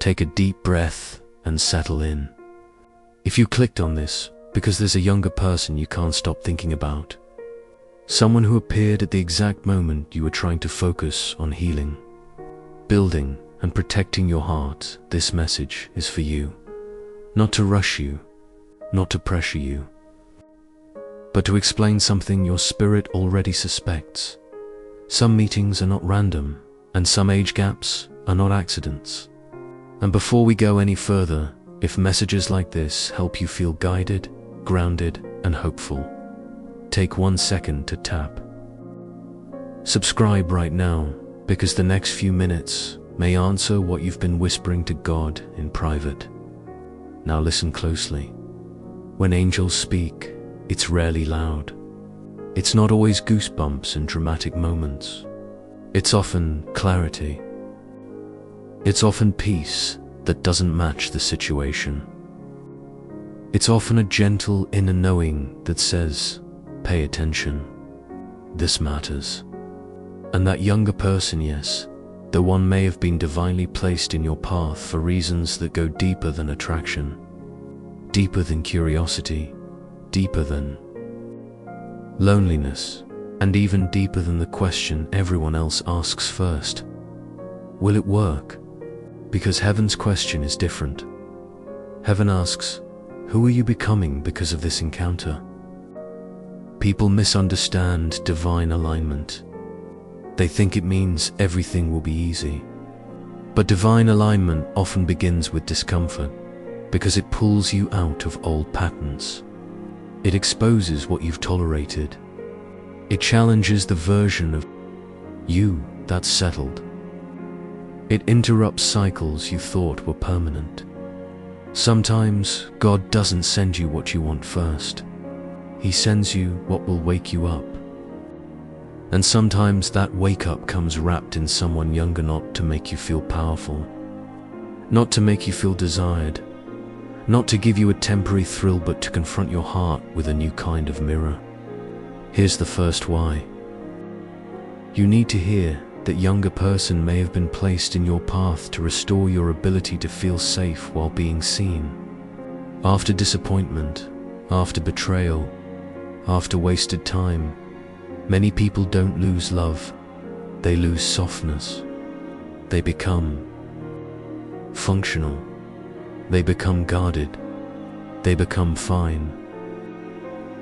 take a deep breath and settle in. If you clicked on this because there's a younger person you can't stop thinking about, someone who appeared at the exact moment you were trying to focus on healing, building, and protecting your heart, this message is for you. Not to rush you, not to pressure you, but to explain something your spirit already suspects. Some meetings are not random, and some age gaps are not accidents. And before we go any further, if messages like this help you feel guided, grounded, and hopeful, take 1 second to tap subscribe right now, because the next few minutes may answer what you've been whispering to God in private. Now listen closely. When angels speak, it's rarely loud. It's not always goosebumps and dramatic moments. It's often clarity. It's often peace that doesn't match the situation. It's often a gentle inner knowing that says, pay attention. This matters. And that younger person, yes, the one may have been divinely placed in your path for reasons that go deeper than attraction, deeper than curiosity, deeper than loneliness, and even deeper than the question everyone else asks first. Will it work? Because heaven's question is different. Heaven asks, who are you becoming because of this encounter? People misunderstand divine alignment. They think it means everything will be easy. But divine alignment often begins with discomfort, because it pulls you out of old patterns. It exposes what you've tolerated. It challenges the version of you that's settled. It interrupts cycles you thought were permanent. Sometimes God doesn't send you what you want first. He sends you what will wake you up. And sometimes that wake-up comes wrapped in someone younger, not to make you feel powerful, not to make you feel desired, not to give you a temporary thrill, but to confront your heart with a new kind of mirror. Here's the first why. You need to hear that younger person may have been placed in your path to restore your ability to feel safe while being seen. After disappointment, after betrayal, after wasted time, many people don't lose love, they lose softness. They become functional. They become guarded. They become fine.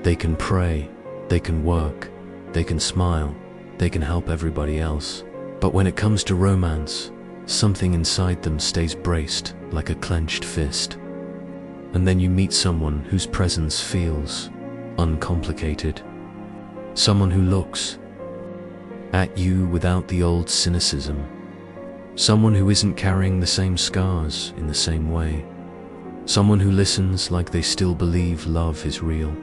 They can pray, they can work, they can smile, they can help everybody else. But when it comes to romance, something inside them stays braced like a clenched fist. And then you meet someone whose presence feels uncomplicated. Someone who looks at you without the old cynicism. Someone who isn't carrying the same scars in the same way. Someone who listens like they still believe love is real.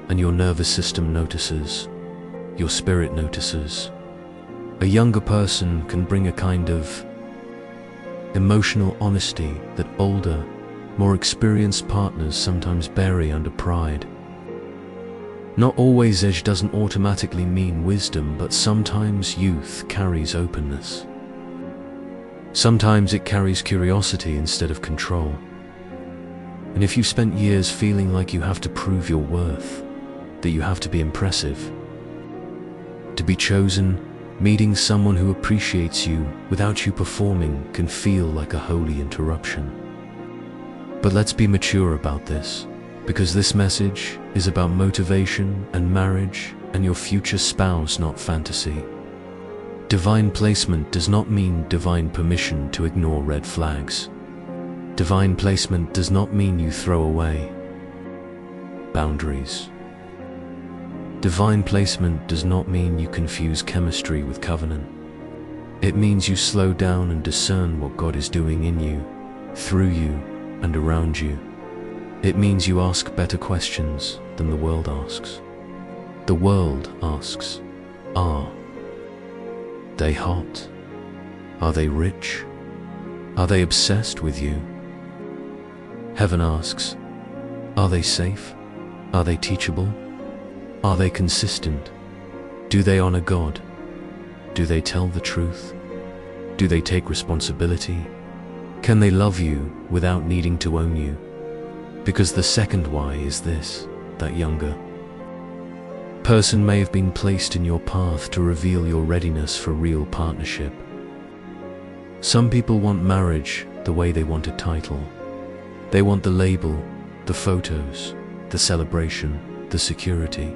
And your nervous system notices. Your spirit notices. A younger person can bring a kind of emotional honesty that older, more experienced partners sometimes bury under pride. Not always age doesn't automatically mean wisdom, but sometimes youth carries openness. Sometimes it carries curiosity instead of control. And if you've spent years feeling like you have to prove your worth, that you have to be impressive, to be chosen, meeting someone who appreciates you without you performing can feel like a holy interruption. But let's be mature about this, because this message is about motivation and marriage and your future spouse, not fantasy. Divine placement does not mean divine permission to ignore red flags. Divine placement does not mean you throw away boundaries. Divine placement does not mean you confuse chemistry with covenant. It means you slow down and discern what God is doing in you, through you, and around you. It means you ask better questions than the world asks. The world asks, are they hot? Are they rich? Are they obsessed with you? Heaven asks, are they safe? Are they teachable? Are they consistent? Do they honor God? Do they tell the truth? Do they take responsibility? Can they love you without needing to own you? Because the second why is this: that younger person may have been placed in your path to reveal your readiness for real partnership. Some people want marriage the way they want a title. They want the label, the photos, the celebration, the security.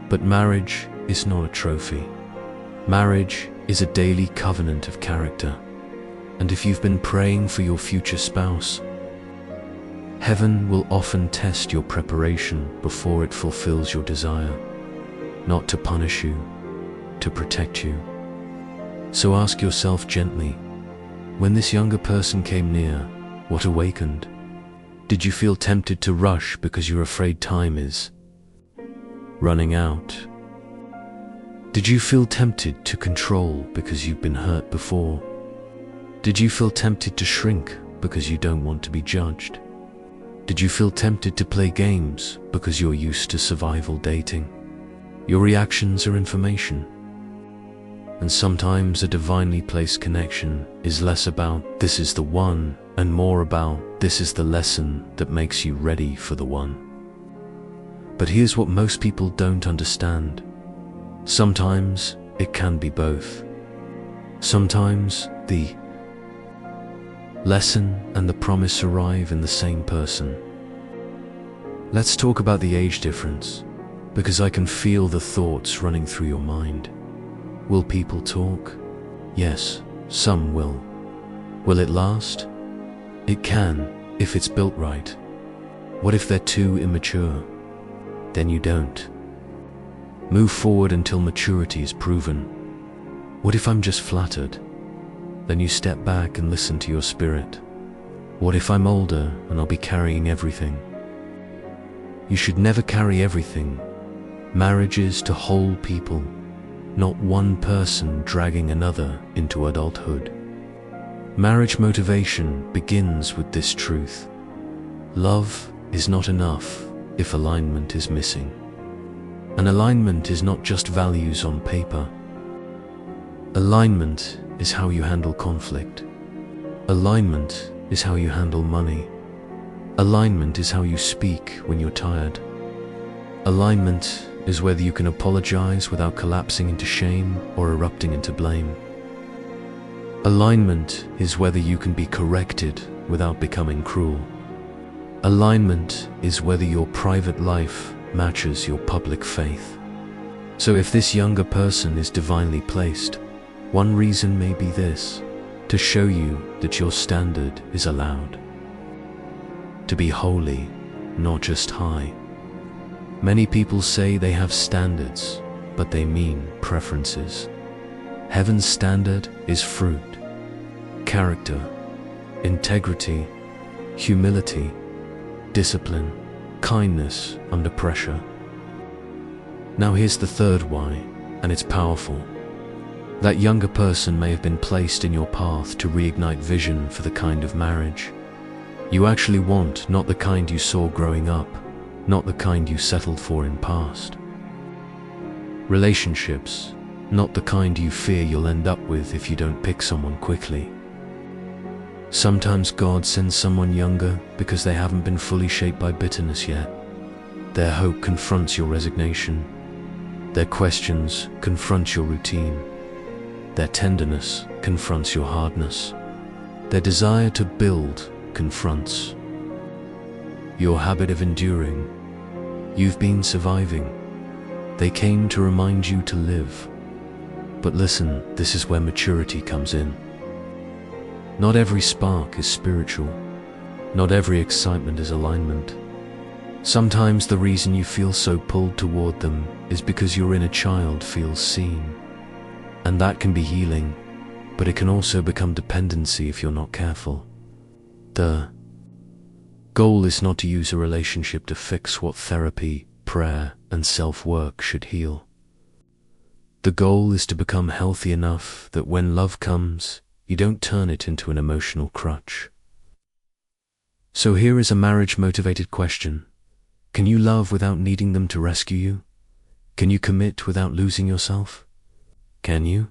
But marriage is not a trophy. Marriage is a daily covenant of character. And if you've been praying for your future spouse, heaven will often test your preparation before it fulfills your desire, not to punish you, to protect you. So ask yourself gently, when this younger person came near, what awakened? Did you feel tempted to rush because you're afraid time is running out? Did you feel tempted to control because you've been hurt before? Did you feel tempted to shrink because you don't want to be judged? Did you feel tempted to play games because you're used to survival dating? Your reactions are information. And sometimes a divinely placed connection is less about "this is the one" and more about "this is the lesson that makes you ready for the one." But here's what most people don't understand. Sometimes it can be both. Sometimes the lesson and the promise arrive in the same person. Let's talk about the age difference, because I can feel the thoughts running through your mind. Will people talk? Yes, some will. Will it last? It can, if it's built right. What if they're too immature? Then you don't. Move forward until maturity is proven. What if I'm just flattered? Then you step back and listen to your spirit. What if I'm older and I'll be carrying everything? You should never carry everything. Marriage is to whole people, not one person dragging another into adulthood. Marriage motivation begins with this truth: love is not enough if alignment is missing. And alignment is not just values on paper. Alignment is how you handle conflict. Alignment is how you handle money. Alignment is how you speak when you're tired. Alignment is whether you can apologize without collapsing into shame or erupting into blame. Alignment is whether you can be corrected without becoming cruel. Alignment is whether your private life matches your public faith. So if this younger person is divinely placed, one reason may be this: to show you that your standard is allowed. To be holy, not just high. Many people say they have standards, but they mean preferences. Heaven's standard is fruit, character, integrity, humility, discipline, kindness under pressure. Now here's the third why, and it's powerful. That younger person may have been placed in your path to reignite vision for the kind of marriage you actually want, not the kind you saw growing up, not the kind you settled for in past. Relationships, not the kind you fear you'll end up with if you don't pick someone quickly. Sometimes God sends someone younger because they haven't been fully shaped by bitterness yet. Their hope confronts your resignation. Their questions confront your routine. Their tenderness confronts your hardness. Their desire to build confronts your habit of enduring. You've been surviving. They came to remind you to live. But listen, this is where maturity comes in. Not every spark is spiritual. Not every excitement is alignment. Sometimes the reason you feel so pulled toward them is because your inner child feels seen. And that can be healing, but it can also become dependency if you're not careful. The goal is not to use a relationship to fix what therapy, prayer, and self-work should heal. The goal is to become healthy enough that when love comes, you don't turn it into an emotional crutch. So here is a marriage-motivated question. Can you love without needing them to rescue you? Can you commit without losing yourself? Can you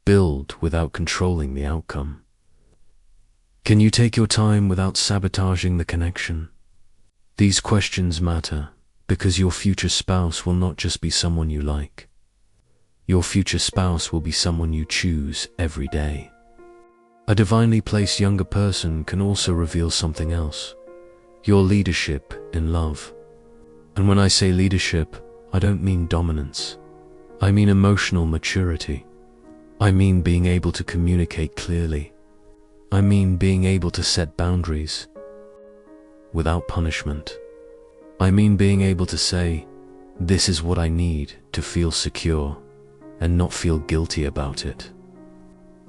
build without controlling the outcome? Can you take your time without sabotaging the connection? These questions matter because your future spouse will not just be someone you like. Your future spouse will be someone you choose every day. A divinely placed younger person can also reveal something else: your leadership in love. And when I say leadership, I don't mean dominance. I mean emotional maturity. I mean being able to communicate clearly. I mean being able to set boundaries without punishment. I mean being able to say, this is what I need to feel secure and not feel guilty about it.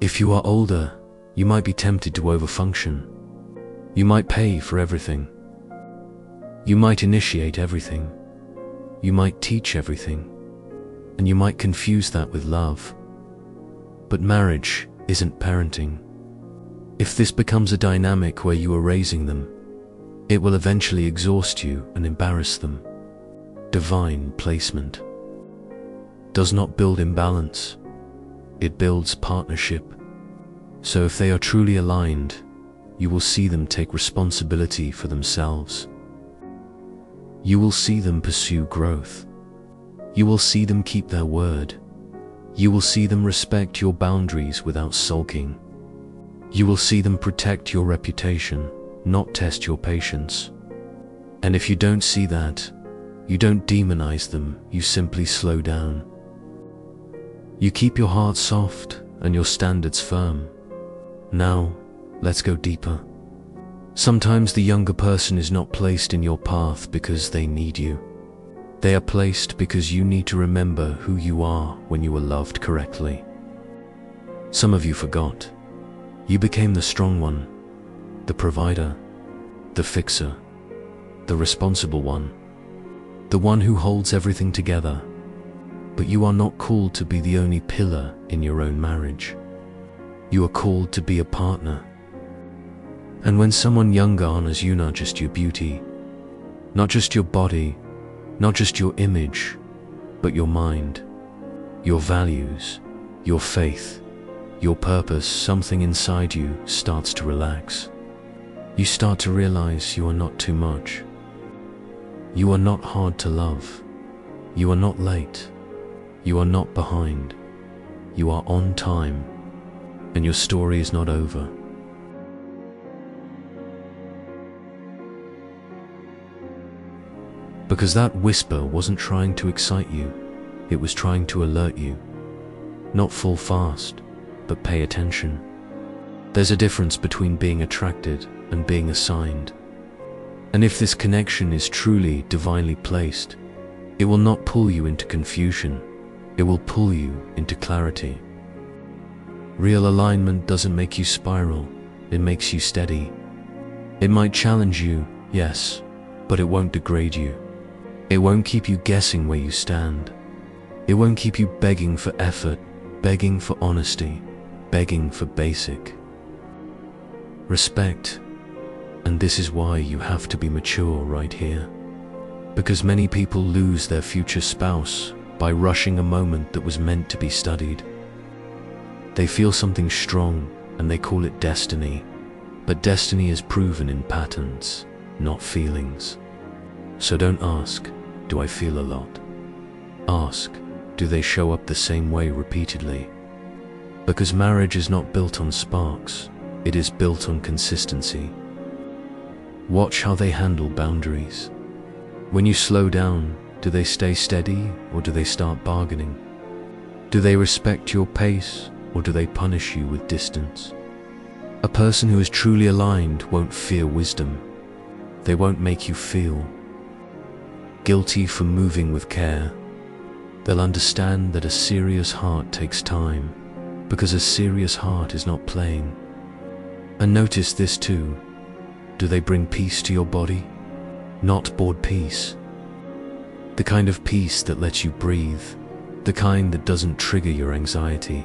If you are older, you might be tempted to overfunction. You might pay for everything. You might initiate everything. You might teach everything. And you might confuse that with love. But marriage isn't parenting. If this becomes a dynamic where you are raising them, it will eventually exhaust you and embarrass them. Divine placement does not build imbalance. It builds partnership. So if they are truly aligned, you will see them take responsibility for themselves. You will see them pursue growth. You will see them keep their word. You will see them respect your boundaries without sulking. You will see them protect your reputation, not test your patience. And if you don't see that, you don't demonize them, you simply slow down. You keep your heart soft and your standards firm. Now, let's go deeper. Sometimes the younger person is not placed in your path because they need you. They are placed because you need to remember who you are when you were loved correctly. Some of you forgot. You became the strong one, the provider, the fixer, the responsible one, the one who holds everything together. But you are not called to be the only pillar in your own marriage. You are called to be a partner. And when someone younger honors you, not just your beauty, not just your body, not just your image, but your mind, your values, your faith, your purpose, something inside you starts to relax. You start to realize you are not too much. You are not hard to love. You are not late. You are not behind. You are on time. And your story is not over. Because that whisper wasn't trying to excite you, it was trying to alert you. Not fall fast, but pay attention. There's a difference between being attracted and being assigned. And if this connection is truly divinely placed, it will not pull you into confusion, it will pull you into clarity. Real alignment doesn't make you spiral, it makes you steady. It might challenge you, yes, but it won't degrade you. It won't keep you guessing where you stand. It won't keep you begging for effort, begging for honesty, begging for basic respect. And this is why you have to be mature right here. Because many people lose their future spouse by rushing a moment that was meant to be studied. They feel something strong and they call it destiny. But destiny is proven in patterns, not feelings. So don't ask, do I feel a lot? Ask, do they show up the same way repeatedly? Because marriage is not built on sparks, it is built on consistency. Watch how they handle boundaries. When you slow down, do they stay steady or do they start bargaining? Do they respect your pace or do they punish you with distance? A person who is truly aligned won't fear wisdom. They won't make you feel guilty for moving with care. They'll understand that a serious heart takes time, because a serious heart is not playing. And notice this too. Do they bring peace to your body? Not bored peace. The kind of peace that lets you breathe. The kind that doesn't trigger your anxiety.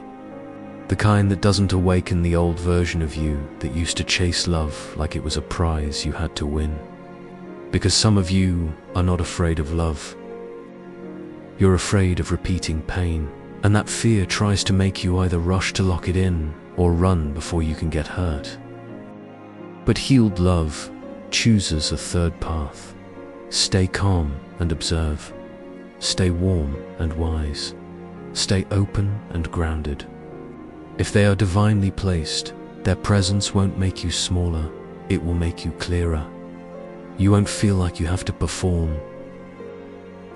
The kind that doesn't awaken the old version of you that used to chase love like it was a prize you had to win. Because some of you are not afraid of love. You're afraid of repeating pain, and that fear tries to make you either rush to lock it in or run before you can get hurt. But healed love chooses a third path. Stay calm and observe. Stay warm and wise. Stay open and grounded. If they are divinely placed, their presence won't make you smaller, it will make you clearer. You won't feel like you have to perform,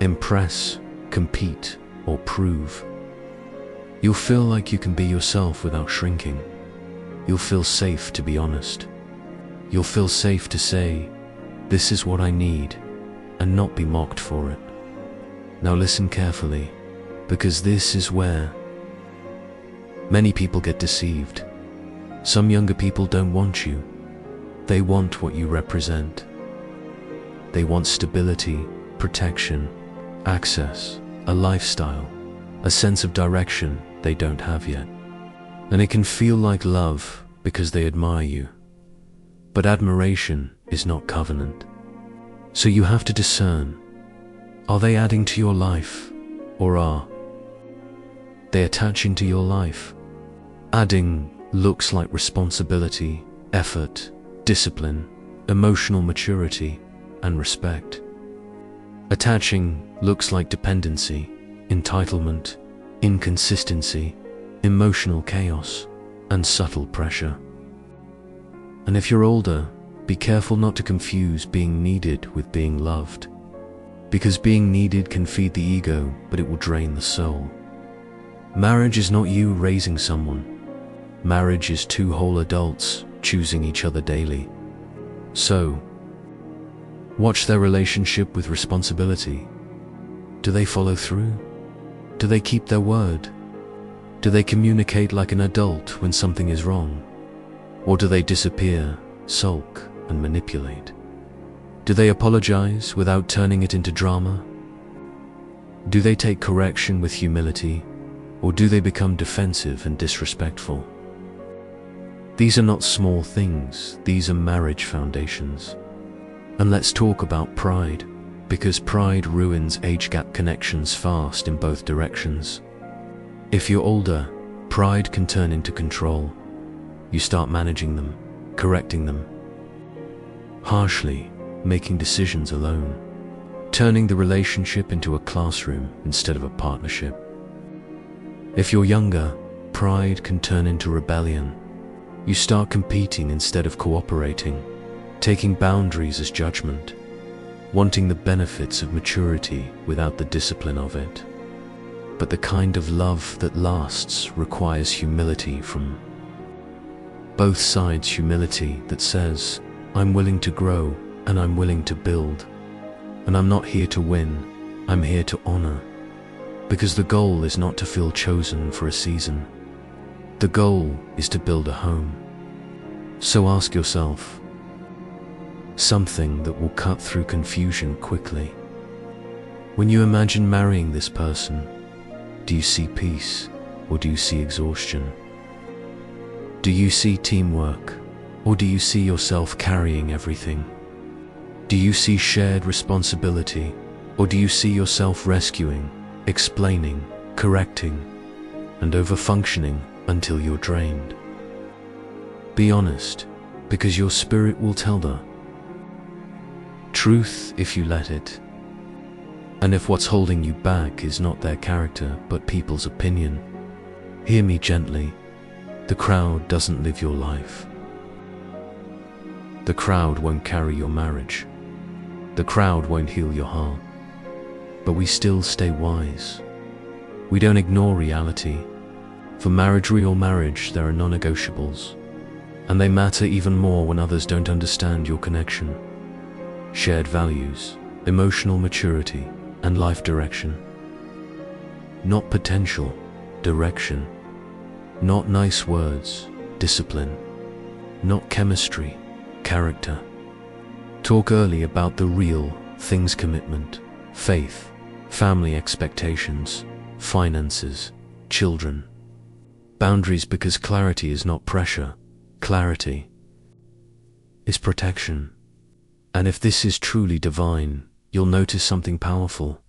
impress, compete, or prove. You'll feel like you can be yourself without shrinking. You'll feel safe to be honest. You'll feel safe to say, "This is what I need," and not be mocked for it. Now listen carefully, because this is where many people get deceived. Some younger people don't want you. They want what you represent. They want stability, protection, access, a lifestyle, a sense of direction they don't have yet. And it can feel like love because they admire you. But admiration is not covenant. So you have to discern, are they adding to your life, or are they attaching to your life? Adding looks like responsibility, effort, discipline, emotional maturity, and respect. Attaching looks like dependency, entitlement, inconsistency, emotional chaos, and subtle pressure. And if you're older, be careful not to confuse being needed with being loved. Because being needed can feed the ego, but it will drain the soul. Marriage is not you raising someone. Marriage is two whole adults choosing each other daily. So, watch their relationship with responsibility. Do they follow through? Do they keep their word? Do they communicate like an adult when something is wrong? Or do they disappear, sulk, and manipulate? Do they apologize without turning it into drama? Do they take correction with humility, or do they become defensive and disrespectful? These are not small things, these are marriage foundations. And let's talk about pride, because pride ruins age gap connections fast in both directions. If you're older, pride can turn into control. You start managing them, correcting them harshly, making decisions alone, turning the relationship into a classroom instead of a partnership. If you're younger, pride can turn into rebellion. You start competing instead of cooperating, taking boundaries as judgment, wanting the benefits of maturity without the discipline of it. But the kind of love that lasts requires humility from both sides, humility that says, I'm willing to grow and I'm willing to build. And I'm not here to win, I'm here to honor. Because the goal is not to feel chosen for a season. The goal is to build a home. So ask yourself something that will cut through confusion quickly. When you imagine marrying this person, do you see peace or do you see exhaustion? Do you see teamwork or do you see yourself carrying everything? Do you see shared responsibility or do you see yourself rescuing, explaining, correcting, and over-functioning until you're drained? Be honest, because your spirit will tell the truth if you let it. And if what's holding you back is not their character but people's opinion, hear me gently. The crowd doesn't live your life. The crowd won't carry your marriage. The crowd won't heal your heart. But we still stay wise. We don't ignore reality. For marriage, real marriage, there are non-negotiables. And they matter even more when others don't understand your connection. Shared values, emotional maturity, and life direction. Not potential, direction. Not nice words, discipline. Not chemistry, character. Talk early about the real things: commitment, faith, family expectations, finances, children. Boundaries, because clarity is not pressure. Clarity is protection. And if this is truly divine, you'll notice something powerful.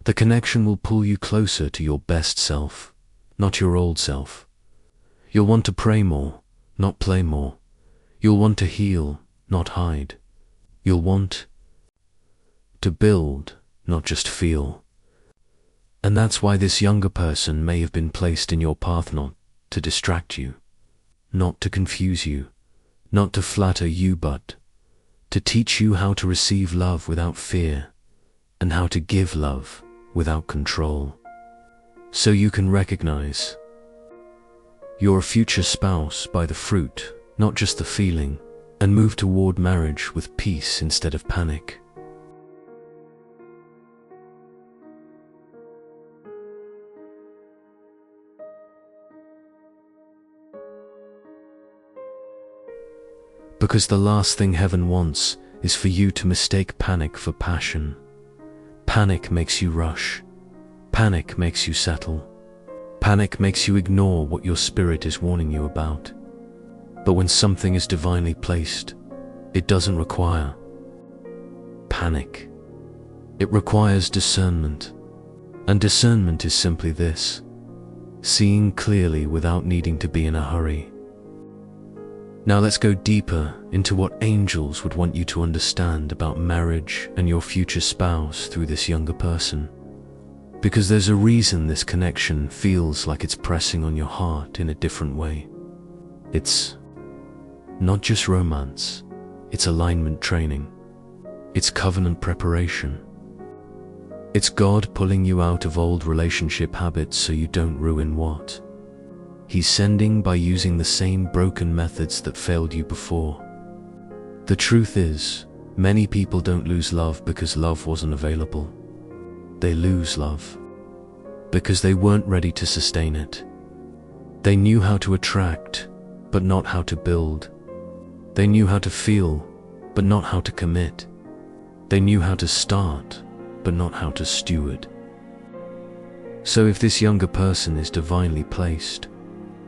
The connection will pull you closer to your best self, not your old self. You'll want to pray more, not play more. You'll want to heal, not hide. You'll want to build, not just feel. And that's why this younger person may have been placed in your path not to distract you, not to confuse you, not to flatter you, but to teach you how to receive love without fear and how to give love without control. So you can recognize your future spouse by the fruit, not just the feeling, and move toward marriage with peace instead of panic. Because the last thing heaven wants is for you to mistake panic for passion. Panic makes you rush. Panic makes you settle. Panic makes you ignore what your spirit is warning you about. But when something is divinely placed, it doesn't require panic. It requires discernment. And discernment is simply this: seeing clearly without needing to be in a hurry. Now let's go deeper into what angels would want you to understand about marriage and your future spouse through this younger person. Because there's a reason this connection feels like it's pressing on your heart in a different way. It's not just romance, it's alignment training. It's covenant preparation. It's God pulling you out of old relationship habits so you don't ruin what He's sending by using the same broken methods that failed you before. The truth is, many people don't lose love because love wasn't available. They lose love because they weren't ready to sustain it. They knew how to attract, but not how to build. They knew how to feel, but not how to commit. They knew how to start, but not how to steward. So if this younger person is divinely placed,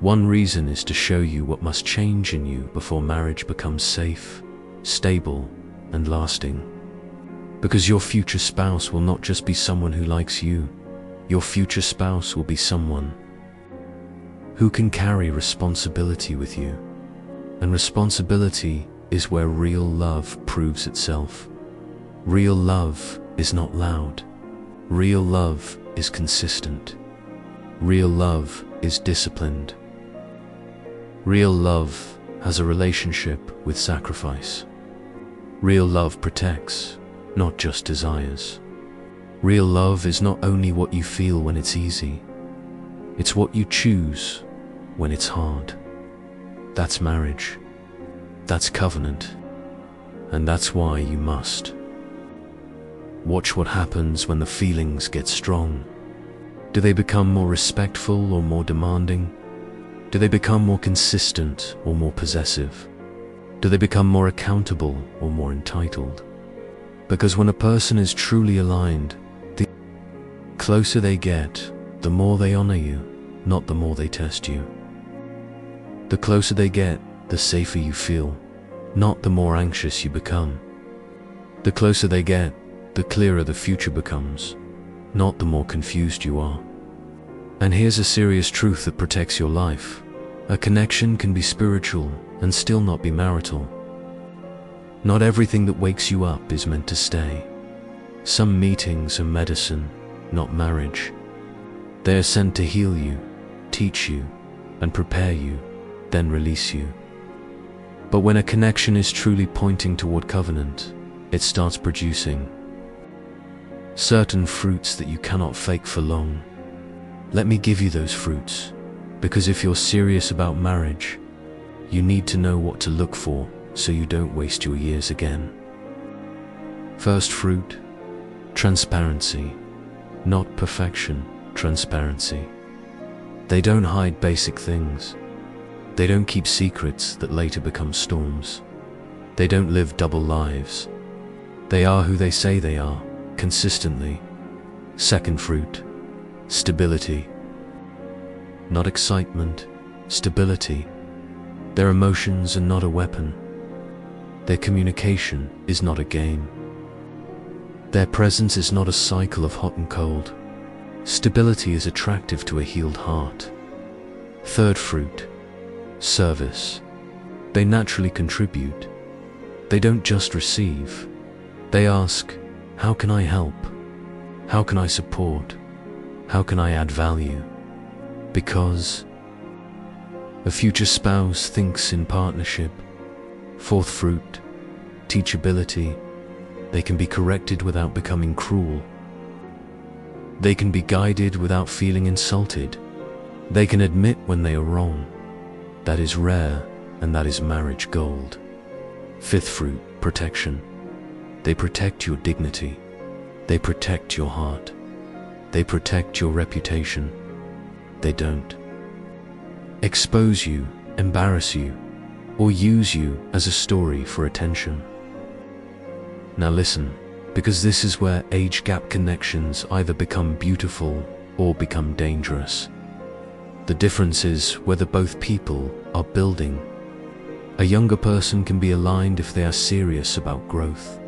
one reason is to show you what must change in you before marriage becomes safe, stable, and lasting. Because your future spouse will not just be someone who likes you. Your future spouse will be someone who can carry responsibility with you. And responsibility is where real love proves itself. Real love is not loud. Real love is consistent. Real love is disciplined. Real love has a relationship with sacrifice. Real love protects, not just desires. Real love is not only what you feel when it's easy, it's what you choose when it's hard. That's marriage. That's covenant. And that's why you must watch what happens when the feelings get strong. Do they become more respectful or more demanding? Do they become more consistent or more possessive? Do they become more accountable or more entitled? Because when a person is truly aligned, the closer they get, the more they honor you, not the more they test you. The closer they get, the safer you feel, not the more anxious you become. The closer they get, the clearer the future becomes, not the more confused you are. And here's a serious truth that protects your life. A connection can be spiritual and still not be marital. Not everything that wakes you up is meant to stay. Some meetings are medicine, not marriage. They are sent to heal you, teach you, and prepare you, then release you. But when a connection is truly pointing toward covenant, it starts producing certain fruits that you cannot fake for long. Let me give you those fruits, because if you're serious about marriage, you need to know what to look for so you don't waste your years again. First fruit, transparency. Not perfection, transparency. They don't hide basic things. They don't keep secrets that later become storms. They don't live double lives. They are who they say they are, consistently. Second fruit, stability. Not excitement, stability. Their emotions are not a weapon. Their communication is not a game. Their presence is not a cycle of hot and cold. Stability is attractive to a healed heart. Third fruit, service. They naturally contribute. They don't just receive. They ask, how can I help? How can I support? How can I add value? Because a future spouse thinks in partnership, fourth fruit, teachability. They can be corrected without becoming cruel. They can be guided without feeling insulted. They can admit when they are wrong. That is rare, and that is marriage gold. Fifth fruit, protection. They protect your dignity. They protect your heart. They protect your reputation. They don't expose you, embarrass you, or use you as a story for attention. Now listen, because this is where age gap connections either become beautiful or become dangerous. The difference is whether both people are building. A younger person can be aligned if they are serious about growth.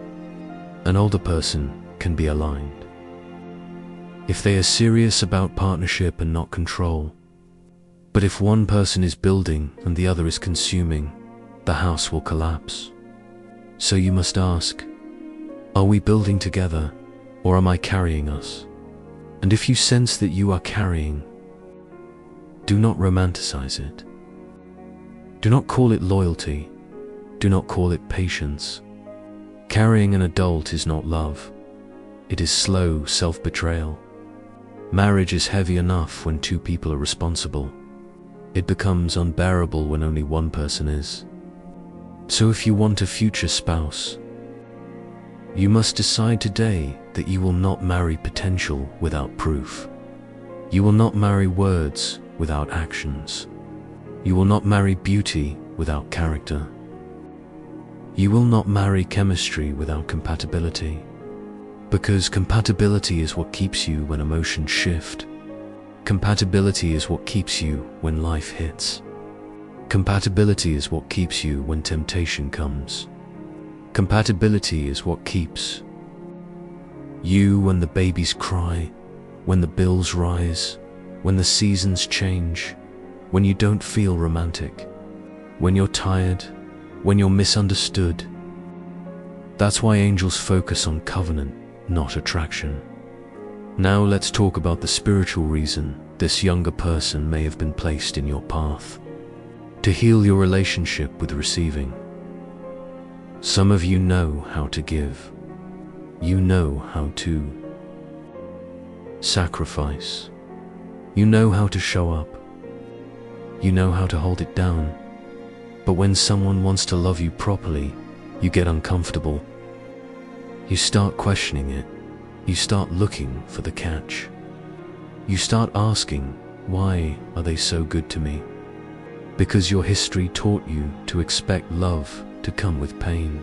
An older person can be aligned if they are serious about partnership and not control. But if one person is building and the other is consuming, the house will collapse. So you must ask, are we building together, or am I carrying us? And if you sense that you are carrying, do not romanticize it. Do not call it loyalty. Do not call it patience. Carrying an adult is not love. It is slow self-betrayal. Marriage is heavy enough when two people are responsible. It becomes unbearable when only one person is. So if you want a future spouse, you must decide today that you will not marry potential without proof. You will not marry words without actions. You will not marry beauty without character. You will not marry chemistry without compatibility. Because compatibility is what keeps you when emotions shift. Compatibility is what keeps you when life hits. Compatibility is what keeps you when temptation comes. Compatibility is what keeps you when the babies cry, when the bills rise, when the seasons change, when you don't feel romantic, when you're tired, when you're misunderstood. That's why angels focus on covenant, not attraction. Now let's talk about the spiritual reason this younger person may have been placed in your path. To heal your relationship with receiving. Some of you know how to give. You know how to sacrifice. You know how to show up. You know how to hold it down. But when someone wants to love you properly, you get uncomfortable. You start questioning it. You start looking for the catch. You start asking, why are they so good to me? Because your history taught you to expect love to come with pain.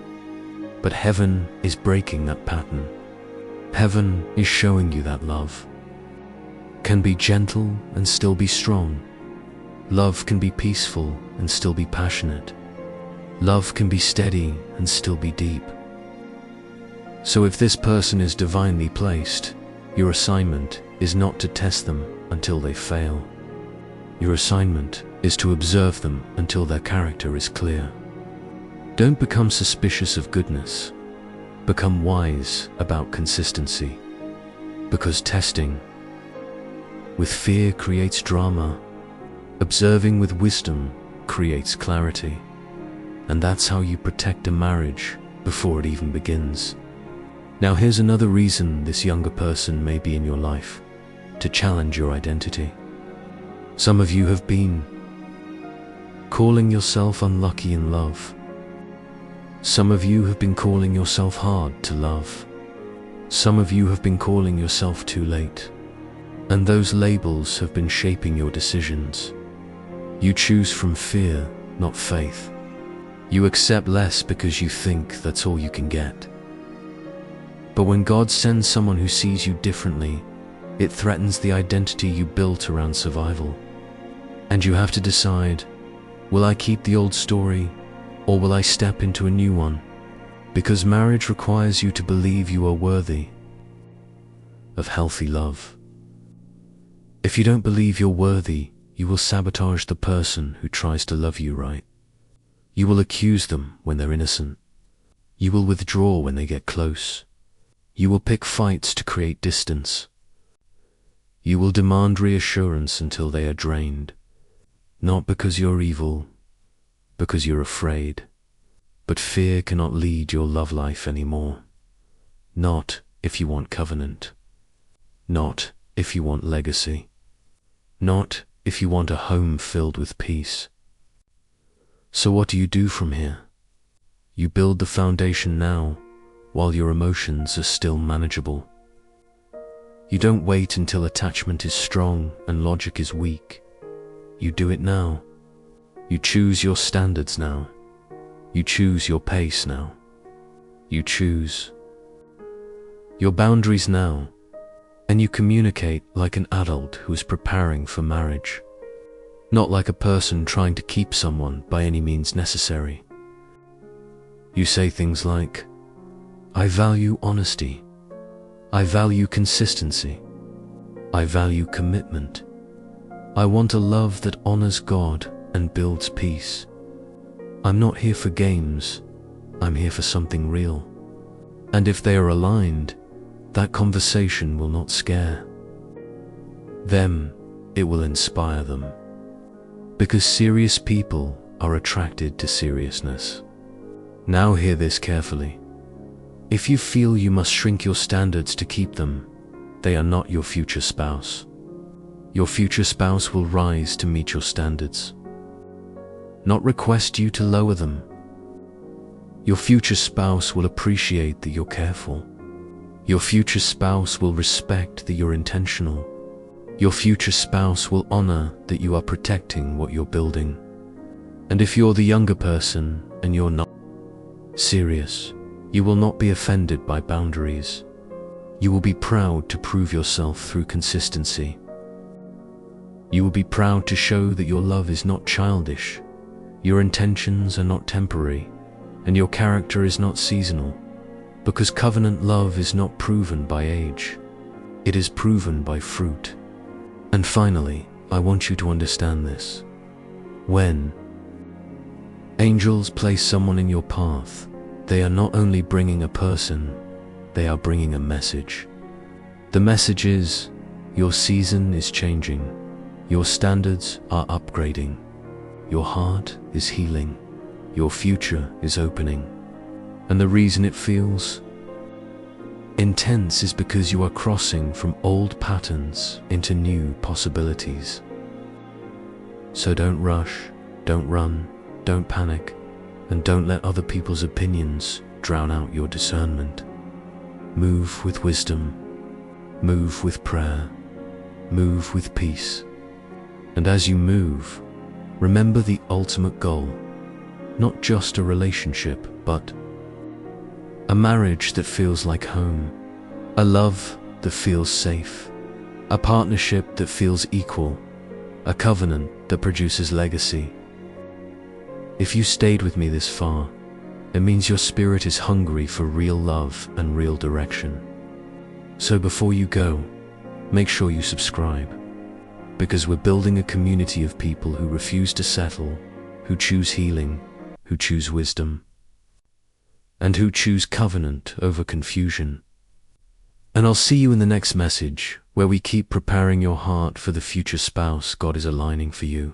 But heaven is breaking that pattern. Heaven is showing you that love can be gentle and still be strong. Love can be peaceful and still be passionate. Love can be steady and still be deep. So if this person is divinely placed, your assignment is not to test them until they fail. Your assignment is to observe them until their character is clear. Don't become suspicious of goodness. Become wise about consistency. Because testing with fear creates drama. Observing with wisdom creates clarity. And that's how you protect a marriage before it even begins. Now here's another reason this younger person may be in your life: to challenge your identity. Some of you have been calling yourself unlucky in love. Some of you have been calling yourself hard to love. Some of you have been calling yourself too late. And those labels have been shaping your decisions. You choose from fear, not faith. You accept less because you think that's all you can get. But when God sends someone who sees you differently, it threatens the identity you built around survival. And you have to decide, will I keep the old story, or will I step into a new one? Because marriage requires you to believe you are worthy of healthy love. If you don't believe you're worthy, you will sabotage the person who tries to love you right. You will accuse them when they're innocent. You will withdraw when they get close. You will pick fights to create distance. You will demand reassurance until they are drained. Not because you're evil, because you're afraid. But fear cannot lead your love life anymore. Not if you want covenant. Not if you want legacy. Not if you want a home filled with peace. So what do you do from here? You build the foundation now, while your emotions are still manageable. You don't wait until attachment is strong and logic is weak. You do it now. You choose your standards now. You choose your pace now. You choose your boundaries now. And you communicate like an adult who is preparing for marriage, not like a person trying to keep someone by any means necessary. You say things like, I value honesty. I value consistency. I value commitment. I want a love that honors God and builds peace. I'm not here for games. I'm here for something real. And if they are aligned, that conversation will not scare them, it will inspire them. Because serious people are attracted to seriousness. Now hear this carefully. If you feel you must shrink your standards to keep them, they are not your future spouse. Your future spouse will rise to meet your standards, not request you to lower them. Your future spouse will appreciate that you're careful. Your future spouse will respect that you're intentional. Your future spouse will honor that you are protecting what you're building. And if you're the younger person and you're not serious, you will not be offended by boundaries. You will be proud to prove yourself through consistency. You will be proud to show that your love is not childish, your intentions are not temporary, and your character is not seasonal. Because covenant love is not proven by age, it is proven by fruit. And finally, I want you to understand this. When angels place someone in your path, they are not only bringing a person, they are bringing a message. The message is, your season is changing, your standards are upgrading, your heart is healing, your future is opening. And the reason it feels intense is because you are crossing from old patterns into new possibilities. So don't rush, don't run, don't panic, and don't let other people's opinions drown out your discernment. Move with wisdom, move with prayer, move with peace. And as you move, remember the ultimate goal, not just a relationship, but a marriage that feels like home, a love that feels safe, a partnership that feels equal, a covenant that produces legacy. If you stayed with me this far, it means your spirit is hungry for real love and real direction. So before you go, make sure you subscribe, because we're building a community of people who refuse to settle, who choose healing, who choose wisdom, and who choose covenant over confusion. And I'll see you in the next message, where we keep preparing your heart for the future spouse God is aligning for you.